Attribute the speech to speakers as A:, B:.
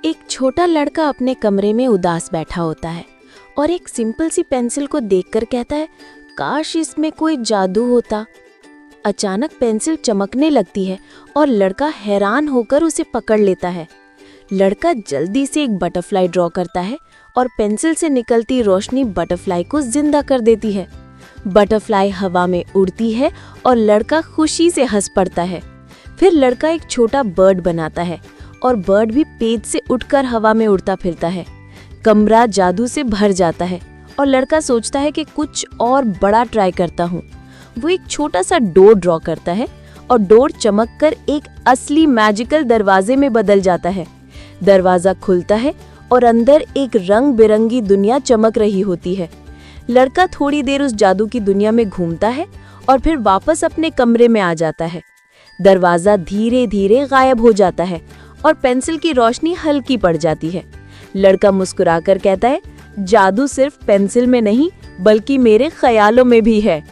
A: एक छोटा लड़का अपने कमरे में उदास बैठा होता है और एक सिंपल सी पेंसिल को देखकर कहता है, काश इसमें कोई जादू होता। अचानक पेंसिल चमकने लगती है और लड़का हैरान होकर उसे पकड़ लेता है। लड़का जल्दी से एक बटरफ्लाई ड्रॉ करता है और पेंसिल से निकलती रोशनी बटरफ्लाई को जिंदा कर देती है। बटरफ्लाई हवा में उड़ती है और लड़का खुशी से हंस पड़ता है। फिर लड़का एक छोटा बर्ड बनाता है और बर्ड भी पेज से उठकर हवा में उड़ता फिरता है। कमरा जादू से भर जाता है और लड़का सोचता है कि कुछ और बड़ा ट्राई करता हूँ। वो एक छोटा सा डोर ड्रॉ करता है और डोर चमककर एक असली मैजिकल दरवाजे में बदल जाता है। दरवाजा खुलता है और अंदर एक रंग बिरंगी दुनिया चमक रही होती है। लड़का थोड़ी देर उस जादू की दुनिया में घूमता है और फिर वापस अपने कमरे में आ जाता है। दरवाजा धीरे धीरे गायब हो जाता है और पेंसिल की रोशनी हल्की पड़ जाती है। लड़का मुस्कुराकर कहता है, जादू सिर्फ पेंसिल में नहीं बल्कि मेरे ख्यालों में भी है।